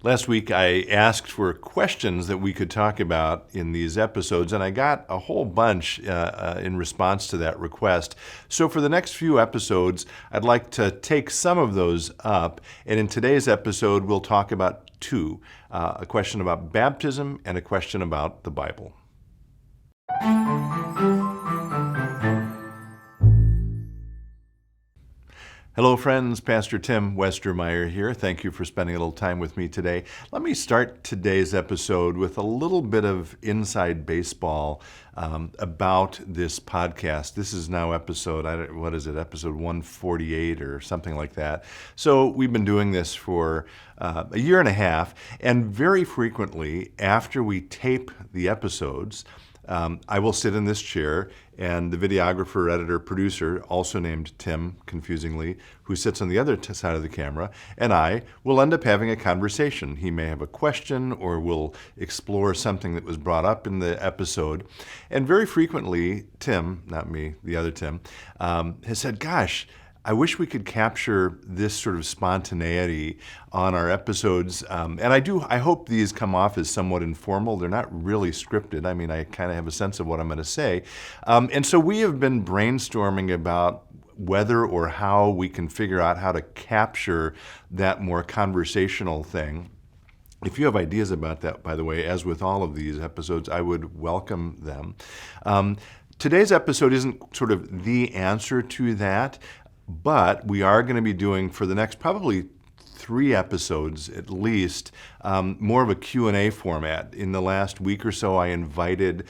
Last week, I asked for questions that we could talk about in these episodes, and I got a whole bunch in response to that request. So for the next few episodes, I'd like to take some of those up, and in today's episode, we'll talk about two, a question about baptism and a question about the Bible. Hello friends, Pastor Tim Westermeyer here. Thank you for spending a little time with me today. Let me start today's episode with a little bit of inside baseball about this podcast. This is now episode 148 or something like that. So we've been doing this for a year and a half, and very frequently after we tape the episodes, I will sit in this chair, and the videographer, editor, producer, also named Tim, confusingly, who sits on the other side of the camera, and I will end up having a conversation. He may have a question, or we'll explore something that was brought up in the episode. And very frequently, Tim, not me, the other Tim, has said, gosh, I wish we could capture this sort of spontaneity on our episodes. And I hope these come off as somewhat informal. They're not really scripted. I mean, I kind of have a sense of what I'm going to say. And so we have been brainstorming about whether or how we can figure out how to capture that more conversational thing. If you have ideas about that, by the way, as with all of these episodes, I would welcome them. Today's episode isn't sort of the answer to that, but we are going to be doing, for the next probably 3 episodes at least, more of a Q&A format. In the last week or so, I invited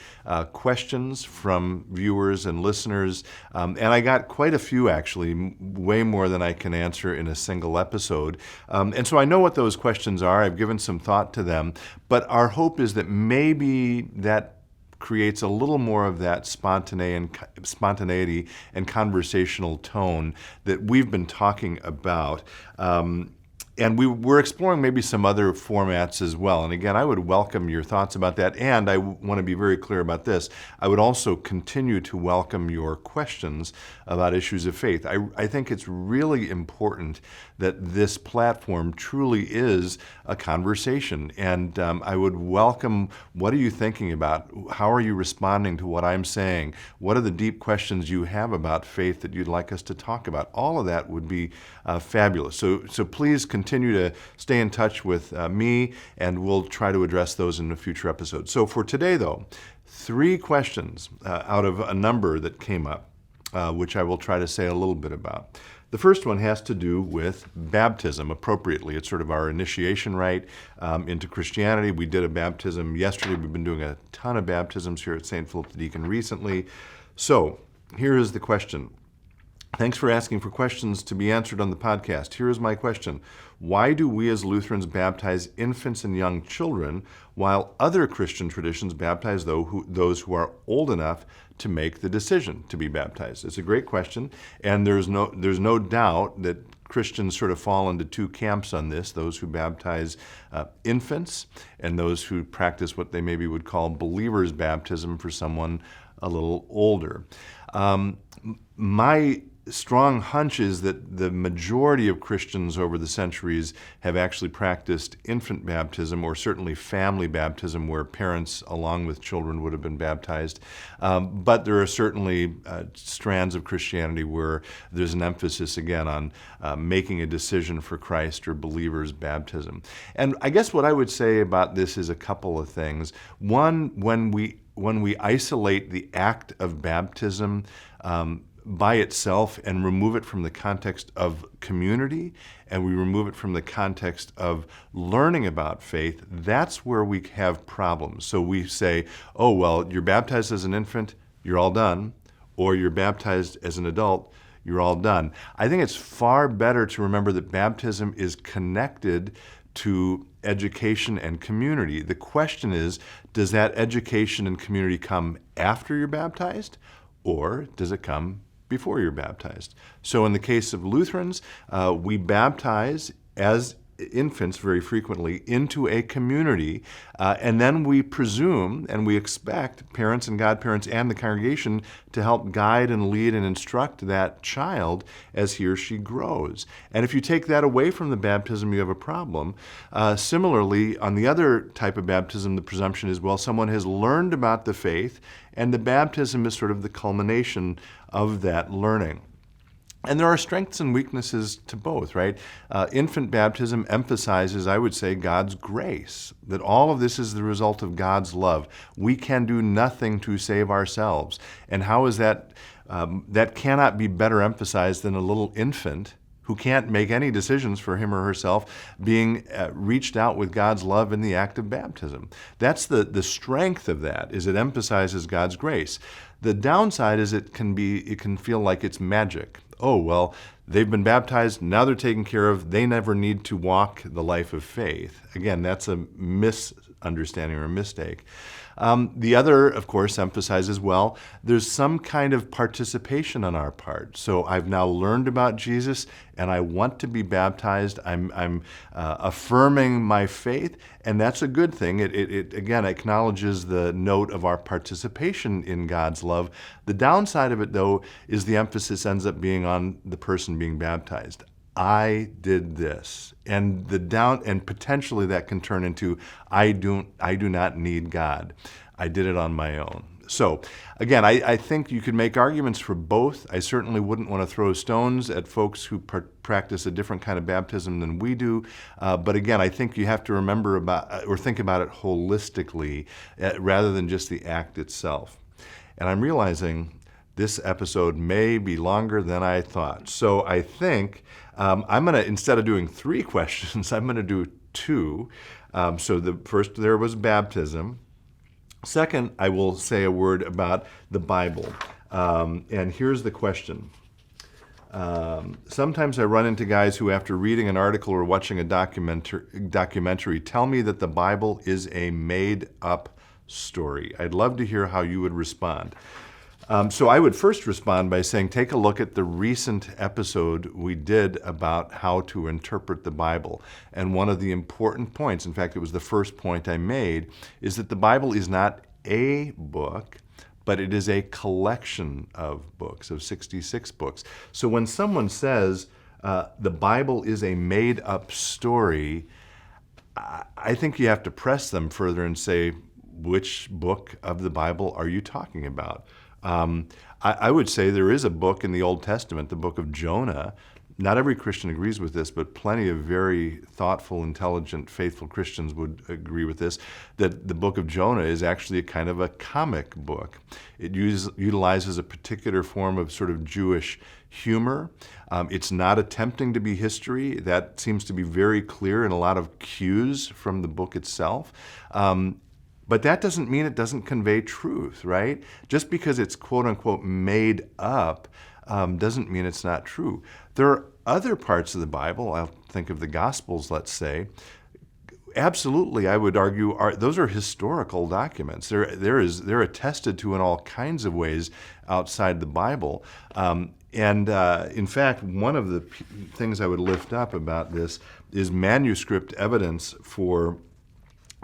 questions from viewers and listeners, and I got quite a few actually, way more than I can answer in a single episode. And so I know what those questions are. I've given some thought to them, but our hope is that maybe that creates a little more of that spontaneity and conversational tone that we've been talking about. And we're exploring maybe some other formats as well. And again, I would welcome your thoughts about that. And I want to be very clear about this. I would also continue to welcome your questions about issues of faith. I think it's really important that this platform truly is a conversation. And I would welcome, what are you thinking about? How are you responding to what I'm saying? What are the deep questions you have about faith that you'd like us to talk about? All of that would be fabulous. So please continue to stay in touch with me, and we'll try to address those in a future episode. So for today, though, 3 questions out of a number that came up, which I will try to say a little bit about. The first one has to do with baptism, appropriately. It's sort of our initiation rite into Christianity. We did a baptism yesterday. We've been doing a ton of baptisms here at St. Philip the Deacon recently. So here is the question. Thanks for asking for questions to be answered on the podcast. Here is my question. Why do we as Lutherans baptize infants and young children, while other Christian traditions baptize those who are old enough to make the decision to be baptized? It's a great question, and there's no doubt that Christians sort of fall into 2 camps on this, those who baptize infants and those who practice what they maybe would call believer's baptism for someone a little older. My strong hunch is that the majority of Christians over the centuries have actually practiced infant baptism, or certainly family baptism, where parents along with children would have been baptized. But there are certainly strands of Christianity where there's an emphasis again on making a decision for Christ or believer's baptism. And I guess what I would say about this is a couple of things. One, when we isolate the act of baptism by itself and remove it from the context of community, and we remove it from the context of learning about faith, that's where we have problems. So we say, oh, well, you're baptized as an infant, you're all done, or you're baptized as an adult, you're all done. I think it's far better to remember that baptism is connected to education and community. The question is, does that education and community come after you're baptized, or does it come before you're baptized? So in the case of Lutherans, we baptize as infants very frequently into a community, and then we presume and we expect parents and godparents and the congregation to help guide and lead and instruct that child as he or she grows. And if you take that away from the baptism, you have a problem. Similarly, on the other type of baptism, the presumption is, well, someone has learned about the faith, and the baptism is sort of the culmination of that learning. And there are strengths and weaknesses to both, right? Infant baptism emphasizes, I would say, God's grace, that all of this is the result of God's love. We can do nothing to save ourselves. And how is that? That cannot be better emphasized than a little infant who can't make any decisions for him or herself being reached out with God's love in the act of baptism. That's the strength of that, is it emphasizes God's grace. The downside is it can feel like it's magic. Oh, well, they've been baptized, now they're taken care of, they never need to walk the life of faith. Again, that's a misunderstanding or a mistake. The other, of course, emphasizes, well, there's some kind of participation on our part. So I've now learned about Jesus, and I want to be baptized. I'm affirming my faith, and that's a good thing. It again acknowledges the note of our participation in God's love. The downside of it, though, is the emphasis ends up being on the person being baptized. I did this, and potentially that can turn into I do not need God. I did it on my own. So again, I think you could make arguments for both. I certainly wouldn't want to throw stones at folks who practice a different kind of baptism than we do. But again, I think you have to remember or think about it holistically rather than just the act itself. And I'm realizing this episode may be longer than I thought. So I think I'm going to, instead of doing 3 questions, I'm going to do 2. So the first there was baptism. Second, I will say a word about the Bible. And here's the question. Sometimes I run into guys who, after reading an article or watching a documentary, tell me that the Bible is a made-up story. I'd love to hear how you would respond. So I would first respond by saying, take a look at the recent episode we did about how to interpret the Bible. And one of the important points, in fact, it was the first point I made, is that the Bible is not a book, but it is a collection of books, of 66 books. So when someone says the Bible is a made-up story, I think you have to press them further and say, which book of the Bible are you talking about? I would say there is a book in the Old Testament, the book of Jonah. Not every Christian agrees with this, but plenty of very thoughtful, intelligent, faithful Christians would agree with this, that the book of Jonah is actually a kind of a comic book. It utilizes a particular form of sort of Jewish humor. It's not attempting to be history. That seems to be very clear in a lot of cues from the book itself. But that doesn't mean it doesn't convey truth, right? Just because it's quote-unquote made up doesn't mean it's not true. There are other parts of the Bible, I'll think of the Gospels, let's say, absolutely, I would argue, those are historical documents. They're attested to in all kinds of ways outside the Bible. In fact, one of the things I would lift up about this is manuscript evidence for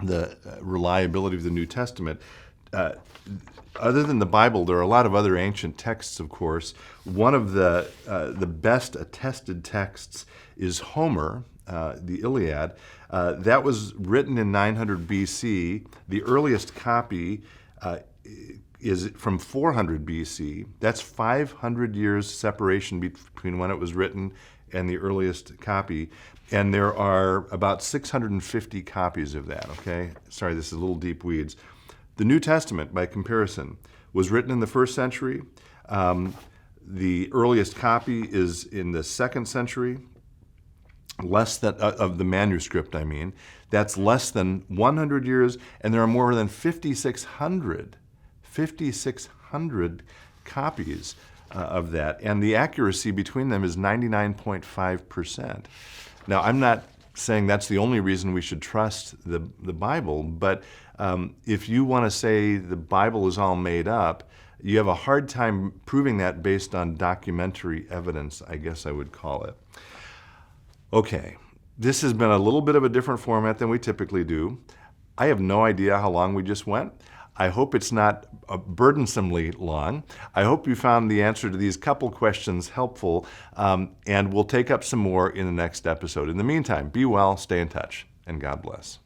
the reliability of the New Testament. Other than the Bible, there are a lot of other ancient texts, of course. One of the best attested texts is Homer, the Iliad. That was written in 900 BC. The earliest copy is from 400 BC. That's 500 years separation between when it was written and the earliest copy. And there are about 650 copies of that, okay? Sorry, this is a little deep weeds. The New Testament, by comparison, was written in the 1st century. The earliest copy is in the 2nd century, less than, of the manuscript, I mean. That's less than 100 years, and there are more than 5,600 copies of that. And the accuracy between them is 99.5%. Now, I'm not saying that's the only reason we should trust the Bible, but if you want to say the Bible is all made up, you have a hard time proving that based on documentary evidence, I guess I would call it. Okay, This has been a little bit of a different format than we typically do. I have no idea how long we just went. I hope it's not burdensomely long. I hope you found the answer to these couple questions helpful, and we'll take up some more in the next episode. In the meantime, be well, stay in touch, and God bless.